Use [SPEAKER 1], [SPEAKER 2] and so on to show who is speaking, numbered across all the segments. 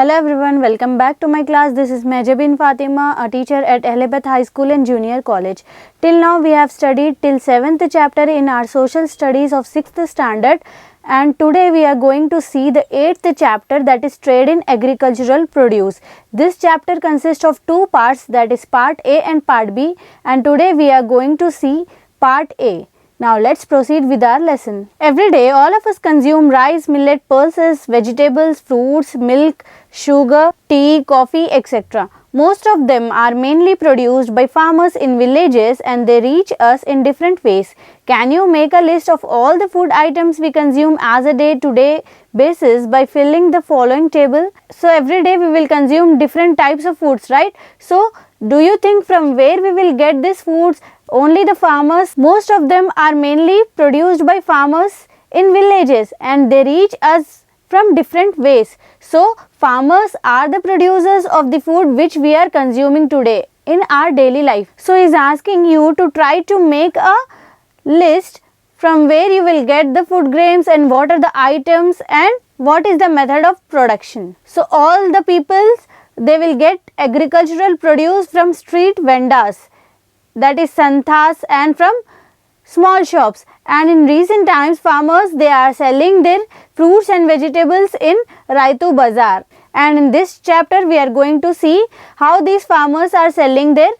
[SPEAKER 1] Hello everyone, welcome back to my class. This is Mejabin Fatima, a teacher at Ehlebeth High School and Junior College. Till now we have studied till 7th chapter in our social studies of 6th standard, and today we are going to see the 8th chapter, that is trade in agricultural produce. This chapter consists of two parts, that is part A and part B, and today we are going to see part A. Now let's proceed with our lesson. Every day all of us consume rice, millet, pulses, vegetables, fruits, milk, sugar, tea, coffee, etc. Most of them are mainly produced by farmers in villages and they reach us in different ways. Can you make a list of all the food items we consume as a day-to-day basis by filling the following table? So every day we will consume different types of foods, right? So do you think from where we will get these foods? Only the farmers. Most of them are mainly produced by farmers in villages and they reach us from different ways. So farmers are the producers of the food which we are consuming today in our daily life. So he is asking you to try to make a list from where you will get the food grains and what are the items and what is the method of production. So all the peoples, they will get agricultural produce from street vendors, that is santhas, and from small shops. And in recent times farmers, they are selling their fruits and vegetables in Raitu Bazaar. And in this chapter we are going to see how these farmers are selling their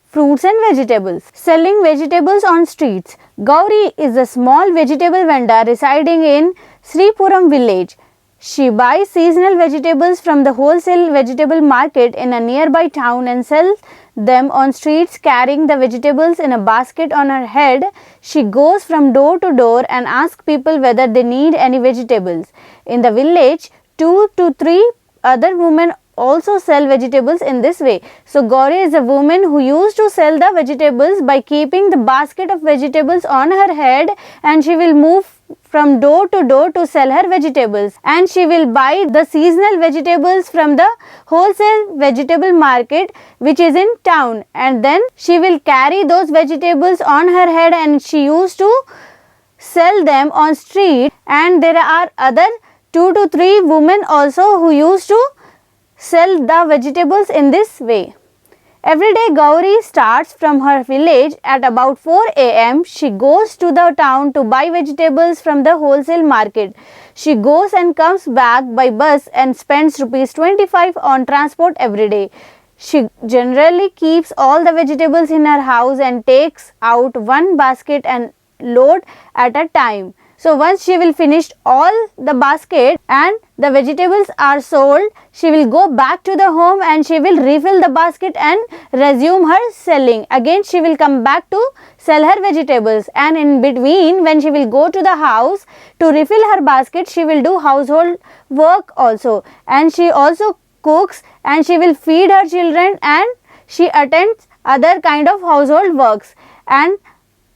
[SPEAKER 1] fruits and vegetables. Selling vegetables on streets. Gauri is a small vegetable vendor residing in Sripuram village. She buys seasonal vegetables from the wholesale vegetable market in a nearby town and sells them on streets carrying the vegetables in a basket on her head. She goes from door to door and asks people whether they need any vegetables. In the village, 2 to 3 other women also sell vegetables in this way. So Gauri is a woman who used to sell the vegetables by keeping the basket of vegetables on her head, and she will move from door to door to sell her vegetables, and she will buy the seasonal vegetables from the wholesale vegetable market which is in town, and then she will carry those vegetables on her head and she used to sell them on street. And there are other 2 to 3 women also who used to sell the vegetables in this way. Every day Gauri starts from her village at about 4 am. She goes to the town to buy vegetables from the wholesale market. She goes and comes back by bus and spends ₹25 on transport every day. She generally keeps all the vegetables in her house and takes out one basket and load at a time. So once she will finish all the basket and the vegetables are sold, she will go back to the home and she will refill the basket and resume her selling. Again she will come back to sell her vegetables, and in between when she will go to the house to refill her basket, she will do household work also, and she also cooks and she will feed her children and she attends other kind of household works. And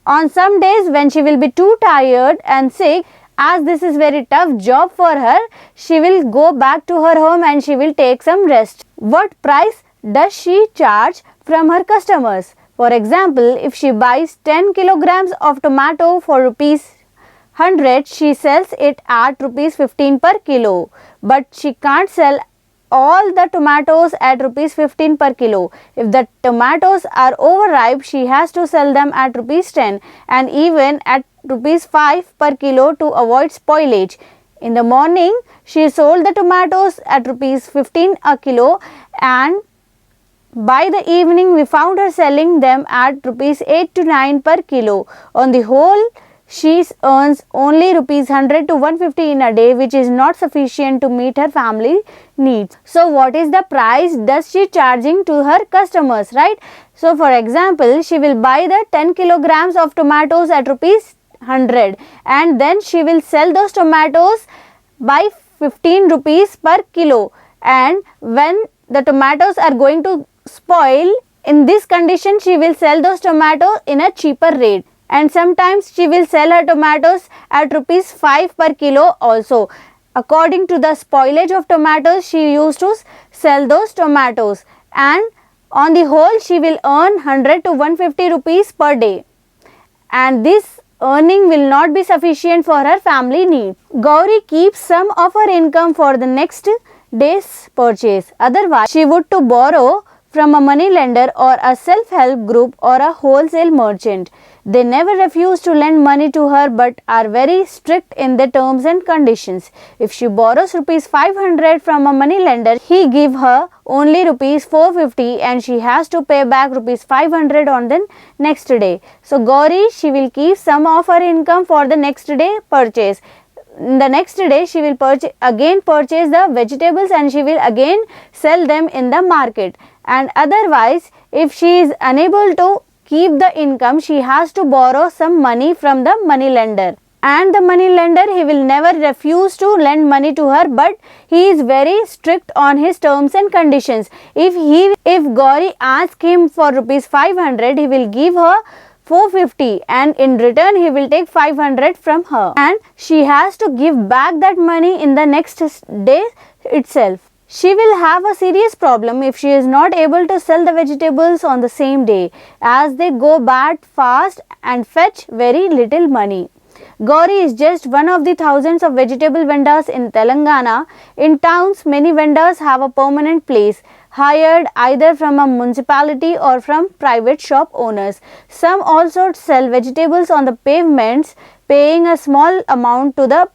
[SPEAKER 1] on some days when she will be too tired and sick, as this is very tough job for her, she will go back to her home and she will take some rest. What price does she charge from her customers? For example, if she buys 10 kilograms of tomato for ₹100, she sells it at ₹15 per kilo. But she can't sell all the tomatoes at ₹15 per kilo. If the tomatoes are overripe, she has to sell them at ₹10 and even at ₹5 per kilo to avoid spoilage. In the morning, she sold the tomatoes at ₹15 a kilo, and by the evening we found her selling them at ₹8 to 9 per kilo. On the whole, she earns only ₹100 to 150 in a day, which is not sufficient to meet her family needs. So what is the price does she charging to her customers, right? So for example, she will buy the 10 kilograms of tomatoes at ₹100 and then she will sell those tomatoes by 15 rupees per kilo, and when the tomatoes are going to spoil, in this condition she will sell those tomatoes in a cheaper rate. And sometimes she will sell her tomatoes at ₹5 per kilo also. According to the spoilage of tomatoes, she used to sell those tomatoes, and on the whole she will earn 100 to 150 rupees per day, and this earning will not be sufficient for her family needs. Gauri keeps some of her income for the next day's purchase. Otherwise, she would to borrow from a money lender or a self-help group or a wholesale merchant. They never refuse to lend money to her but are very strict in the terms and conditions. If she borrows rupees 500 from a money lender, he give her only rupees 450 and she has to pay back rupees 500 on the next day. So Gauri, she will keep some of her income for the next day purchase. The next day she will purchase the vegetables and she will again sell them in the market. And otherwise, if she is unable to keep the income, she has to borrow some money from the money lender. And the money lender, he will never refuse to lend money to her, but he is very strict on his terms and conditions. If Gauri asks him for rupees 500, he will give her 450 and in return he will take 500 from her and she has to give back that money in the next day itself. She will have a serious problem if she is not able to sell the vegetables on the same day, as they go bad fast and fetch very little money. Gauri is just one of the thousands of vegetable vendors in Telangana. In towns, many vendors have a permanent place, hired either from a municipality or from private shop owners. Some also sell vegetables on the pavements, paying a small amount to the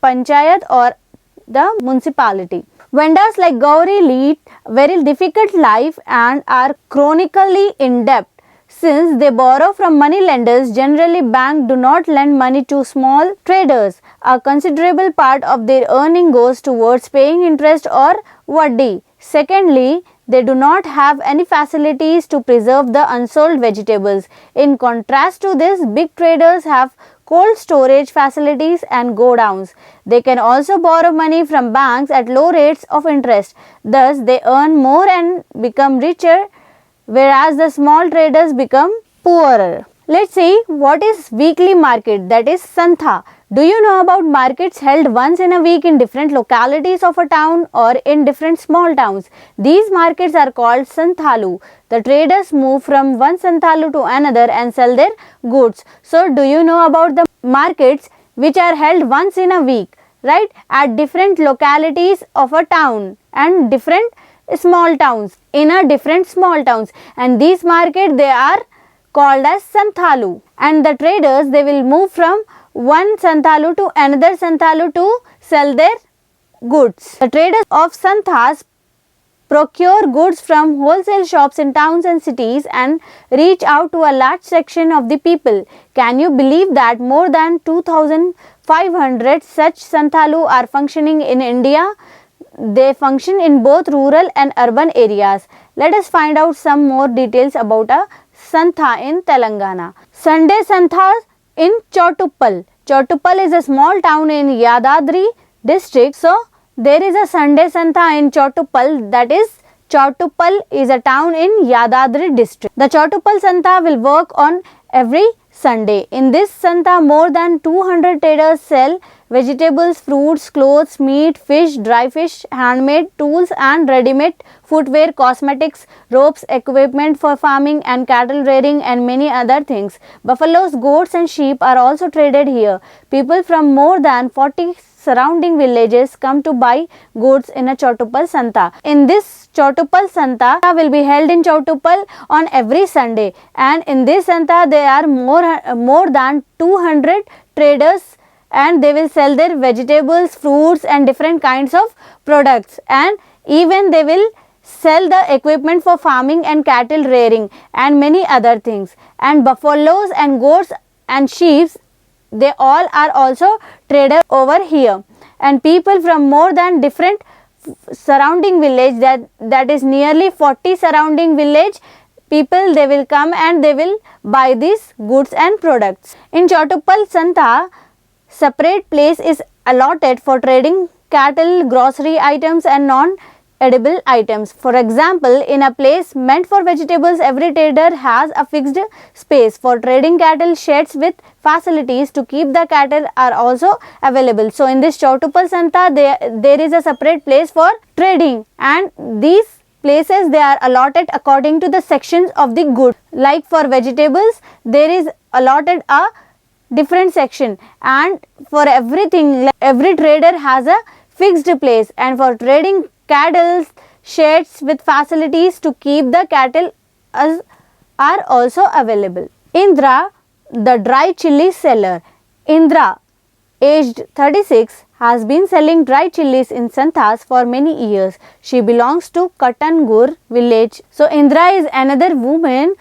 [SPEAKER 1] panchayat or the municipality. Vendors like Gauri lead a very difficult life and are chronically in debt. Since they borrow from money lenders, generally banks do not lend money to small traders. A considerable part of their earning goes towards paying interest or vaddi. Secondly, they do not have any facilities to preserve the unsold vegetables. In contrast to this, big traders have cold storage facilities and godowns. They can also borrow money from banks at low rates of interest. Thus, they earn more and become richer, whereas the small traders become poorer. Let's see what is weekly market, that is Santha. Do you know about markets held once in a week in different localities of a town or in different small towns? These markets are called Santhalu. The traders move from one Santhalu to another and sell their goods. So, do you know about the markets which are held once in a week, right, at different localities of a town and different small towns, in a different small towns, and these markets they are called as Santhalu, and the traders they will move from one Santhalu to another Santhalu to sell their goods. The traders of Santhas procure goods from wholesale shops in towns and cities and reach out to a large section of the people. Can you believe that more than 2,500 such Santhalu are functioning in India? They function in both rural and urban areas. Let us find out some more details about a Santha in Telangana. Sunday Santha in Chotuppal. Chotuppal is a small town in Yadadri district. So, there is a Sunday Santha in Chotuppal, that is Chotuppal is a town in Yadadri district. The Chotuppal Santha will work on every Sunday. In this Santha, more than 200 traders sell vegetables, fruits, clothes, meat, fish, dry fish, handmade tools and ready-made footwear, cosmetics, ropes, equipment for farming and cattle rearing and many other things. Buffaloes, goats and sheep are also traded here. People from more than 40 surrounding villages come to buy goods in a Chotuppal Santha. In this Chotuppal Santha will be held in Chotuppal on every Sunday, and in this Santha there are more than 200 traders and they will sell their vegetables, fruits and different kinds of products, and even they will sell the equipment for farming and cattle rearing and many other things. And buffaloes and goats and sheep, they all are also traded over here, and people from more than different surrounding village, that is nearly 40 surrounding village people, they will come and they will buy these goods and products. In Chotuppal Santha, separate place is allotted for trading cattle, grocery items and non-edible items. For example, in a place meant for vegetables, every trader has a fixed space. For trading cattle, sheds with facilities to keep the cattle are also available. So, in this Chotuppal Santha, there is a separate place for trading, and these places they are allotted according to the sections of the good. Like for vegetables, there is allotted a different section, and for everything every trader has a fixed place, and for trading cattle sheds with facilities to keep the cattle are also available. Indra, the dry chili seller. Indra, aged 36, has been selling dry chilies in Santhas for many years. She belongs to Katangur village. So Indra is another woman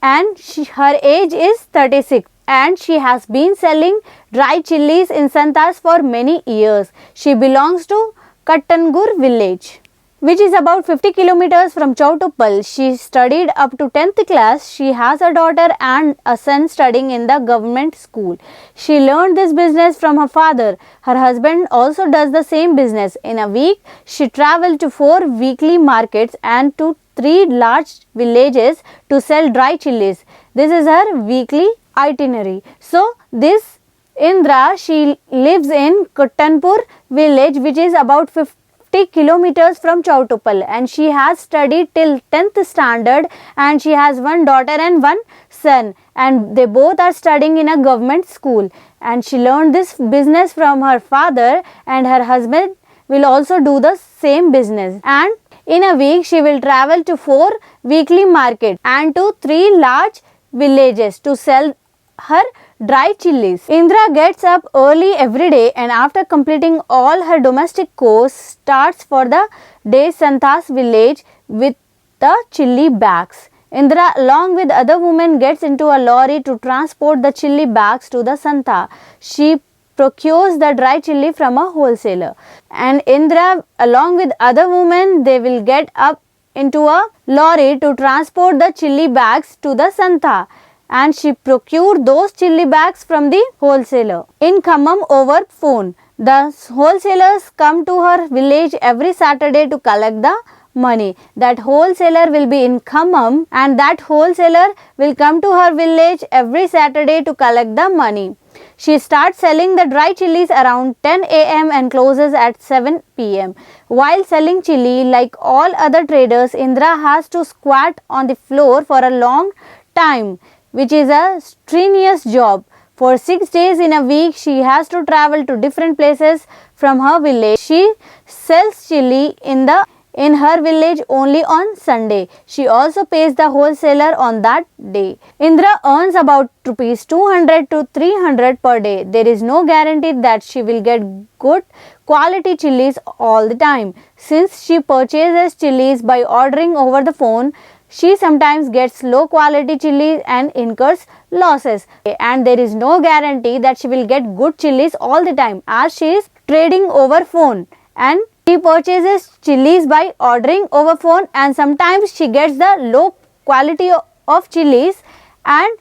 [SPEAKER 1] and her age is 36 and she has been selling dry chilies in Santhas for many years. She belongs to Katangur village, which is about 50 kilometers from Chowtuppal. She studied up to 10th class. She has a daughter and a son studying in the government school. She learned this business from her father. Her husband also does the same business. In a week, she travels to 4 weekly markets and to 3 large villages to sell dry chilies. This is her weekly itinerary. So, this Indra, she lives in Kuttanpur village, which is about 50 kilometers from Chowtuppal, and she has studied till 10th standard and she has one daughter and one son, and they both are studying in a government school, and she learned this business from her father, and her husband will also do the same business, and in a week she will travel to 4 weekly markets and to 3 large villages to sell her dry chilies. Indra gets up early every day and after completing all her domestic chores starts for the day Santhas village with the chili bags. Indra along with other women gets into a lorry to transport the chili bags to the Santha. She procures the dry chili from a wholesaler, and Indra along with other women, they will get up into a lorry to transport the chili bags to the Santha, and she procured those chili bags from the wholesaler in Khammam over phone. The wholesalers come to her village every Saturday to collect the money. That wholesaler will be in Khammam and that wholesaler will come to her village every Saturday to collect the money. She starts selling the dry chilies around 10 am and closes at 7 pm. While selling chili, like all other traders, Indra has to squat on the floor for a long time, which is a strenuous job. For 6 days in a week, she has to travel to different places from her village. She sells chili in her village only on Sunday. She also pays the wholesaler on that day. Indra earns about rupees 200 to 300 per day. There is no guarantee that she will get good quality chilies all the time. Since she purchases chilies by ordering over the phone, she sometimes gets low quality chilies and incurs losses, and there is no guarantee that she will get good chilies all the time as she is trading over phone, and she purchases chilies by ordering over phone, and sometimes she gets the low quality of chilies, and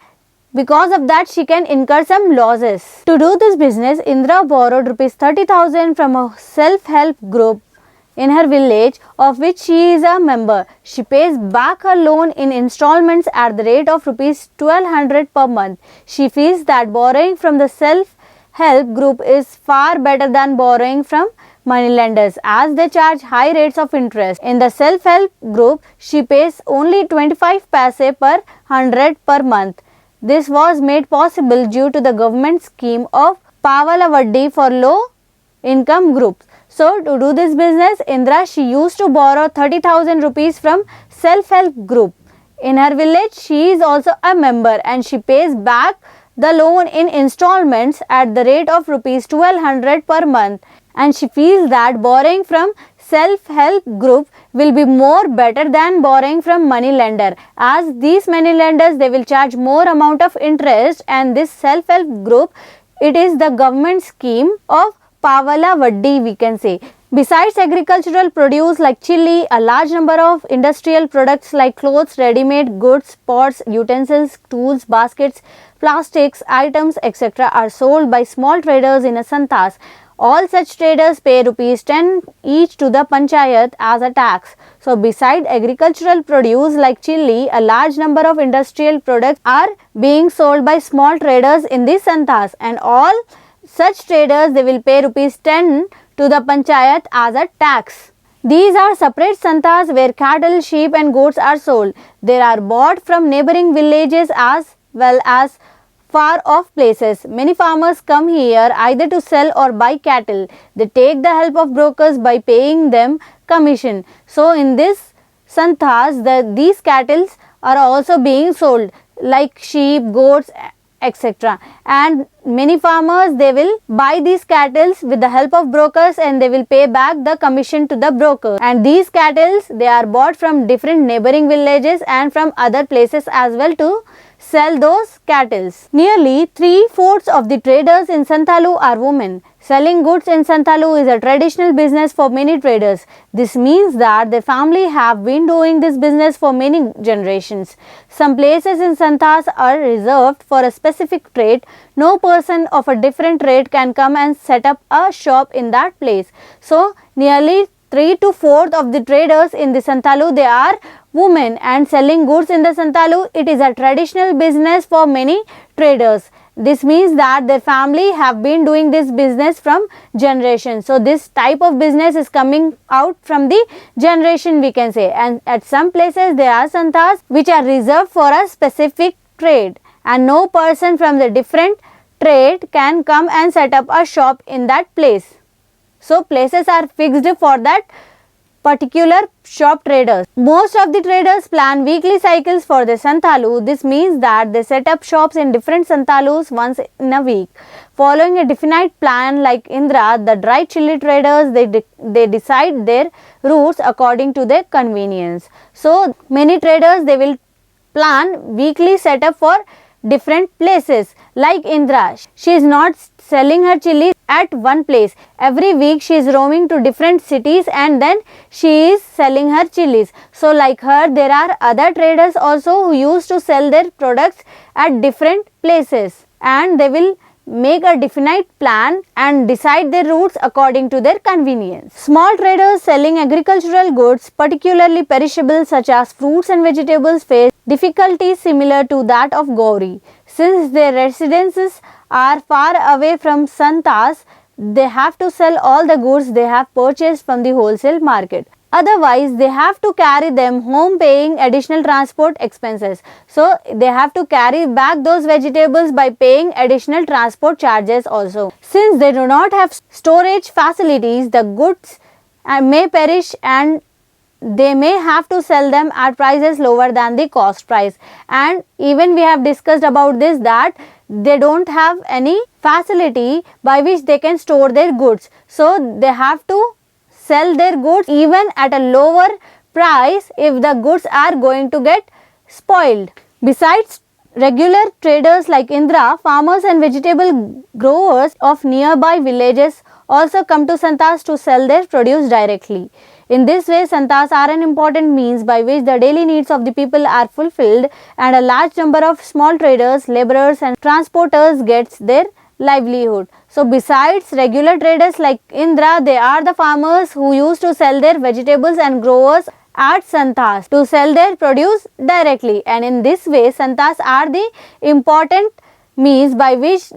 [SPEAKER 1] because of that she can incur some losses. To do this business, Indra borrowed rupees 30,000 from a self-help group in her village, of which she is a member. She pays back her loan in installments at the rate of rupees 1200 per month. She feels that borrowing from the self-help group is far better than borrowing from moneylenders as they charge high rates of interest. In the self-help group, she pays only 25 paise per 100 per month. This was made possible due to the government scheme of Pavala Vaddi for low income groups. So, to do this business, Indra, she used to borrow 30,000 rupees from self-help group. In her village, she is also a member and she pays back the loan in installments at the rate of rupees 1200 per month, and she feels that borrowing from self-help group will be more better than borrowing from money lender, as these money lenders, they will charge more amount of interest, and this self-help group, it is the government scheme of Pavala Vaddi, we can say. Besides agricultural produce like chili, a large number of industrial products like clothes, ready-made goods, pots, utensils, tools, baskets, plastics, items, etc. are sold by small traders in a Santhas. All such traders pay rupees 10 each to the panchayat as a tax. So, beside agricultural produce like chili, a large number of industrial products are being sold by small traders in the Santhas, and all such traders, they will pay rupees 10 to the panchayat as a tax. These are separate santhas where cattle, sheep and goats are sold. They are bought from neighboring villages as well as far off places. Many farmers come here either to sell or buy cattle. They take the help of brokers by paying them commission. So in this santhas, these cattle are also being sold like sheep, goats, etc. And many farmers, they will buy these cattle with the help of brokers and they will pay back the commission to the broker. And these cattle, they are bought from different neighboring villages and from other places as well to sell those cattle. Nearly 3/4 of the traders in Santhalu are women. Selling goods in Santhalu is a traditional business for many traders. This means that the family have been doing this business for many generations. Some places in Santhas are reserved for a specific trade. No person of a different trade can come and set up a shop in that place. So, nearly 3 to 4 of the traders in the Santhalu, they are women, and selling goods in the Santhalu, it is a traditional business for many traders. This means that their family have been doing this business from generation. So, this type of business is coming out from the generation, we can say. And at some places there are santhas which are reserved for a specific trade, and no person from the different trade can come and set up a shop in that place. So, places are fixed for that particular shop traders. Most of the traders plan weekly cycles for the Santhalu. This means that they set up shops in different Santhalus once in a week. Following a definite plan like Indra, the dry chili traders, they decide their routes according to their convenience. So, many traders, they will plan weekly setup for different places. Like Indra, she is not selling her chilies at one place. Every week she is roaming to different cities and then she is selling her chilies. So like her, there are other traders also who used to sell their products at different places, and they will make a definite plan and decide their routes according to their convenience. Small traders selling agricultural goods, particularly perishables such as fruits and vegetables, face difficulties similar to that of Gauri. Since their residences are far away from santhas, they have to sell all the goods they have purchased from the wholesale market. Otherwise, they have to carry them home, paying additional transport expenses. So, they have to carry back those vegetables by paying additional transport charges also. Since they do not have storage facilities, the goods may perish and they may have to sell them at prices lower than the cost price. And even we have discussed about this, that they don't have any facility by which they can store their goods. So, they have to sell their goods even at a lower price if the goods are going to get spoiled. Besides regular traders like Indra, farmers and vegetable growers of nearby villages also come to santhas to sell their produce directly. In this way, santhas are an important means by which the daily needs of the people are fulfilled, and a large number of small traders, laborers and transporters gets their livelihood. So, besides regular traders like Indra, they are the farmers who used to sell their vegetables and growers at santhas to sell their produce directly, and in this way santhas are the important means by which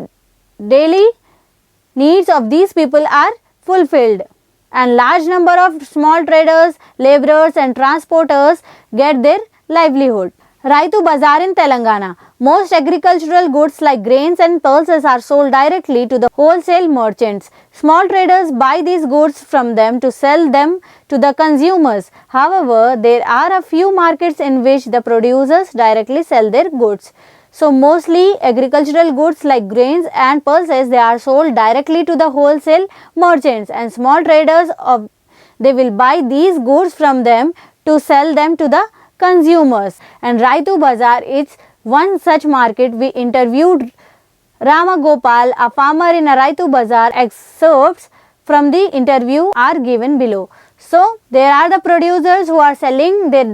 [SPEAKER 1] daily needs of these people are fulfilled, and large number of small traders, laborers and transporters get their livelihood. Raitu Bazaar in Telangana. Most agricultural goods like grains and pulses are sold directly to the wholesale merchants. Small traders buy these goods from them to sell them to the consumers. However, there are a few markets in which the producers directly sell their goods. So, mostly agricultural goods like grains and pulses, they are sold directly to the wholesale merchants, and small traders they will buy these goods from them to sell them to the consumers. And Raitu Bazaar is one such market. We interviewed Rama Gopal, a farmer in a Raitu Bazaar. Excerpts from the interview are given below. So, there are the producers who are selling their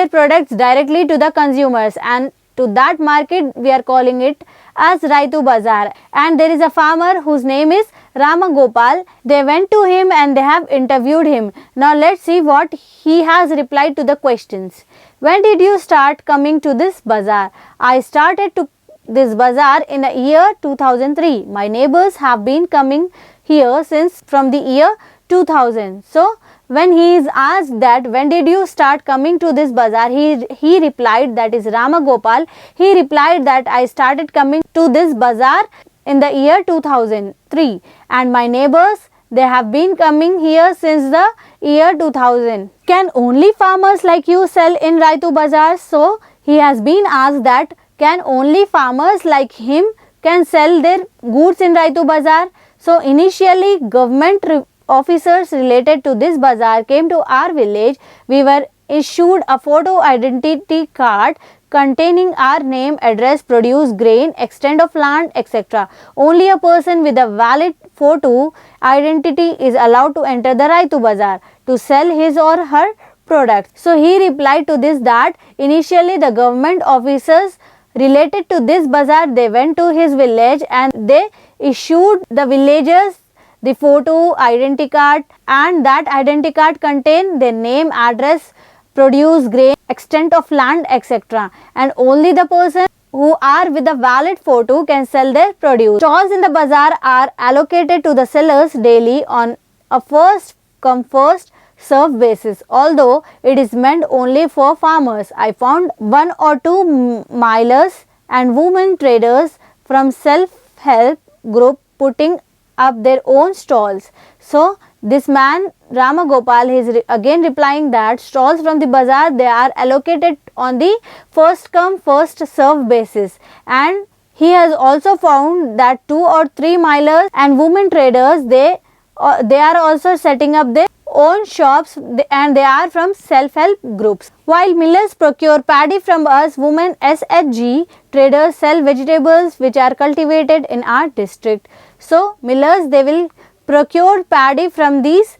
[SPEAKER 1] products directly to the consumers, and to that market we are calling it as Raitu Bazaar. And there is a farmer whose name is Rama Gopal. They went to him and they have interviewed him. Now let's see what he has replied to the questions. When did you start coming to this bazaar? I started to this bazaar in the year 2003. My neighbors have been coming here since from the year 2000. So when he is asked that when did you start coming to this bazaar, he replied, that is Rama Gopal, he replied that I started coming to this bazaar in the year 2003, and my neighbors, they have been coming here since the year 2000. Can only farmers like you sell in Raitu Bazaar? So he has been asked that can only farmers like him can sell their goods in Raitu Bazaar? So initially government officers related to this bazaar came to our village. We were issued a photo identity card containing our name, address, produce, grain, extent of land, etc. Only a person with a valid photo identity is allowed to enter the Raitu Bazaar to sell his or her products. So he replied to this that initially the government officers related to this bazaar, they went to his village and they issued the villagers the photo identity card, and that identity card contained their name, address, produce, grain, extent of land, etc. And only the person who are with a valid photo can sell their produce. Stalls in the bazaar are allocated to the sellers daily on a first come first serve basis, although it is meant only for farmers. I found one or two milers and women traders from self-help group putting up their own stalls. So this man Rama Gopal is again replying that stalls from the bazaar, they are allocated on the first come first serve basis, and he has also found that 2 or 3 milers and women traders, they are also setting up their own shops and they are from self-help groups. While millers procure paddy from us, women SHG traders sell vegetables which are cultivated in our district. So millers, they will procure paddy from these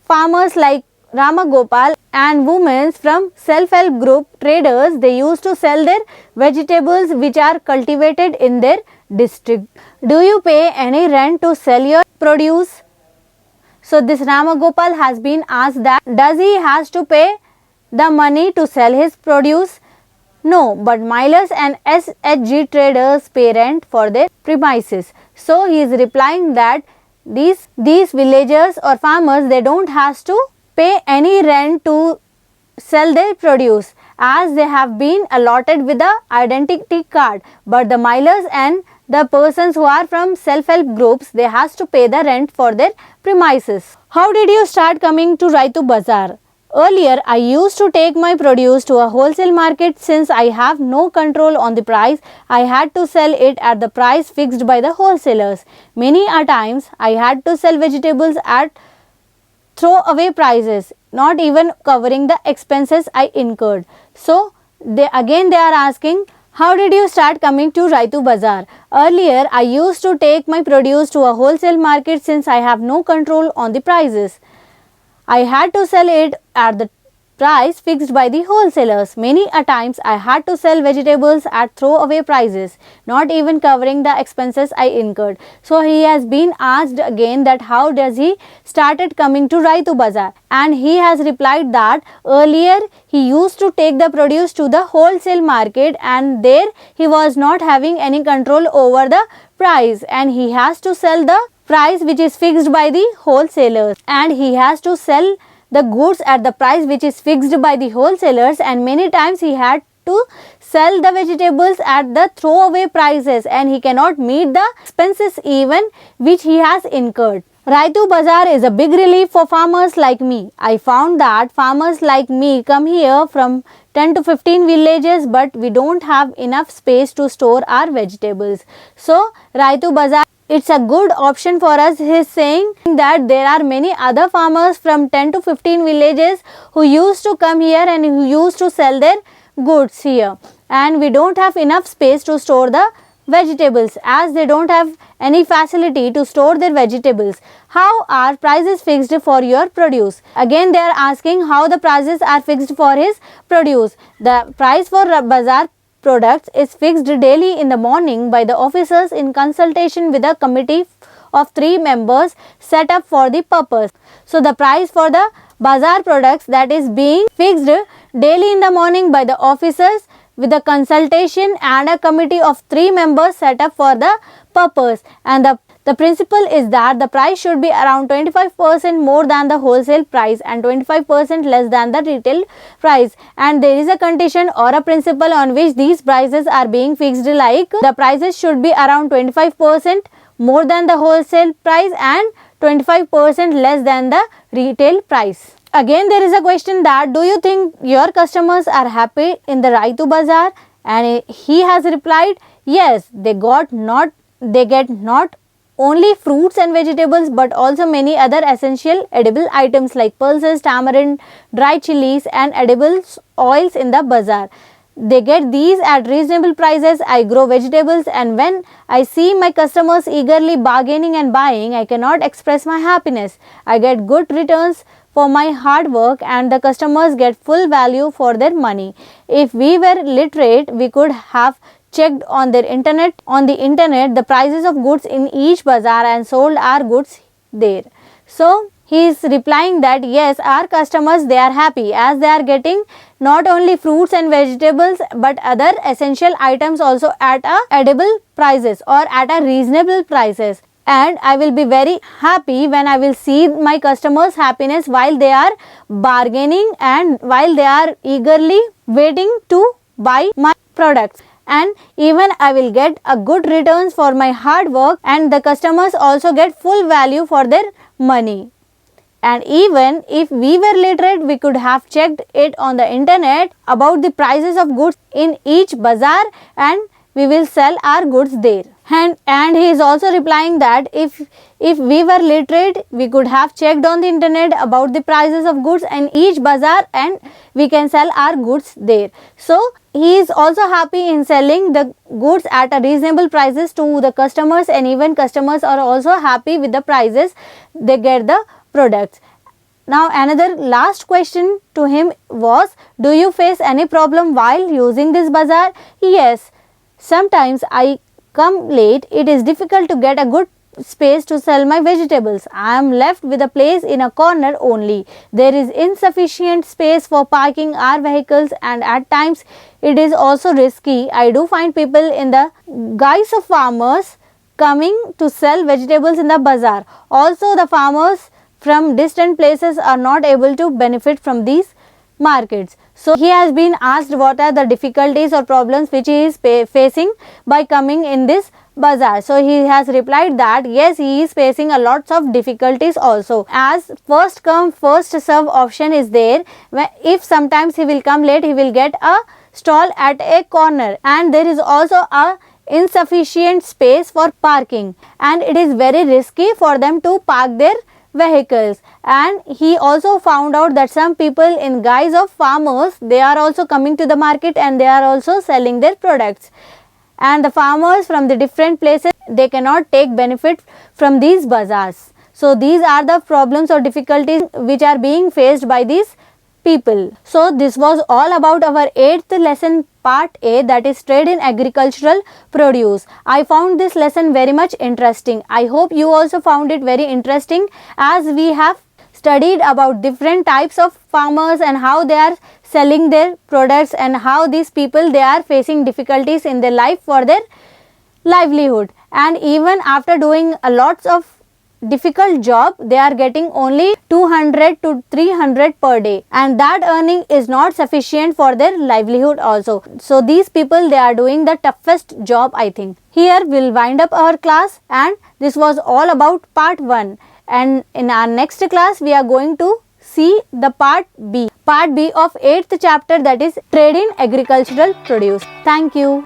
[SPEAKER 1] farmers like Rama Gopal, and women from self-help group traders, they used to sell their vegetables which are cultivated in their district. Do you pay any rent to sell your produce? So this Rama Gopal has been asked that does he has to pay the money to sell his produce? No, but milers and SHG traders pay rent for their premises. So he is replying that these villagers or farmers, they don't have to pay any rent to sell their produce as they have been allotted with the identity card, but the milers and the persons who are from self-help groups, they has to pay the rent for their premises. How did you start coming to Raitu Bazaar? Earlier, I used to take my produce to a wholesale market. Since I have no control on the price, I had to sell it at the price fixed by the wholesalers. Many a times, I had to sell vegetables at throwaway prices, not even covering the expenses I incurred. So, they are asking, how did you start coming to Raitu Bazaar? Earlier, I used to take my produce to a wholesale market. Since I have no control on the prices, I had to sell it at the price fixed by the wholesalers. Many a times I had to sell vegetables at throwaway prices, not even covering the expenses I incurred. So he has been asked again that how does he started coming to Raitu Bazaar, and he has replied that earlier he used to take the produce to the wholesale market and there he was not having any control over the price, and he has to sell the price which is fixed by the wholesalers, and he has to sell the goods at the price which is fixed by the wholesalers, and many times he had to sell the vegetables at the throwaway prices and he cannot meet the expenses even which he has incurred. Raitu Bazaar is a big relief for farmers like me. I found that farmers like me come here from 10 to 15 villages, but we don't have enough space to store our vegetables. So Raitu Bazaar, it's a good option for us. He is saying that there are many other farmers from 10 to 15 villages who used to come here and who used to sell their goods here, and we don't have enough space to store the vegetables as they don't have any facility to store their vegetables. How are prices fixed for your produce? Again they are asking how the prices are fixed for his produce. The price for bazaar products is fixed daily in the morning by the officers in consultation with a committee of 3 members set up for the purpose. So the price for the bazaar products that is being fixed daily in the morning by the officers with a consultation and a committee of 3 members set up for the purpose, and the principle is that the price should be around 25% more than the wholesale price and 25% less than the retail price, and there is a condition or a principle on which these prices are being fixed, like the prices should be around 25% more than the wholesale price and 25% less than the retail price. Again, there is a question that do you think your customers are happy in the Raitu Bazaar? And he has replied, yes, they get not only fruits and vegetables but also many other essential edible items like pulses, tamarind, dry chilies and edible oils in the bazaar. They get these at reasonable prices. I grow vegetables, and when I see my customers eagerly bargaining and buying, I cannot express my happiness. I get good returns for my hard work and the customers get full value for their money. If we were literate, we could have checked on the internet the prices of goods in each bazaar and sold our goods there. So he is replying that yes, our customers, they are happy as they are getting not only fruits and vegetables but other essential items also at a edible prices or at a reasonable prices. And I will be very happy when I will see my customers' happiness while they are bargaining and while they are eagerly waiting to buy my products. And even I will get a good returns for my hard work, and the customers also get full value for their money. And even if we were literate, we could have checked it on the internet about the prices of goods in each bazaar and we will sell our goods there. And he is also replying that if we were literate, we could have checked on the internet about the prices of goods in each bazaar and we can sell our goods there. So he is also happy in selling the goods at a reasonable prices to the customers, and even customers are also happy with the prices they get the products. Now another last question to him was, do you face any problem while using this bazaar? Yes, sometimes I come late. It is difficult to get a good space to sell my vegetables. I am left with a place in a corner only. There is insufficient space for parking our vehicles, and at times it is also risky. I do find people in the guise of farmers coming to sell vegetables in the bazaar. Also, the farmers from distant places are not able to benefit from these markets. So he has been asked what are the difficulties or problems which he is facing by coming in this bazaar. So he has replied that yes, he is facing a lots of difficulties also, as first come first serve option is there. If sometimes he will come late, he will get a stall at a corner, and there is also a insufficient space for parking, and it is very risky for them to park their vehicles. And he also found out that some people in guise of farmers, they are also coming to the market and they are also selling their products, and the farmers from the different places, they cannot take benefit from these bazaars. So these are the problems or difficulties which are being faced by these people. So this was all about our 8th lesson, part A, that is trade in agricultural produce. I found this lesson very much interesting. I hope you also found it very interesting, as we have studied about different types of farmers and how they are selling their products and how these people, they are facing difficulties in their life for their livelihood. And even after doing a lots of difficult job, they are getting only 200 to 300 per day, and that earning is not sufficient for their livelihood also. So these people, they are doing the toughest job, I think. Here we'll wind up our class, and this was all about part 1, and in our next class we are going to see the part B of 8th chapter, that is trade in agricultural produce. Thank you.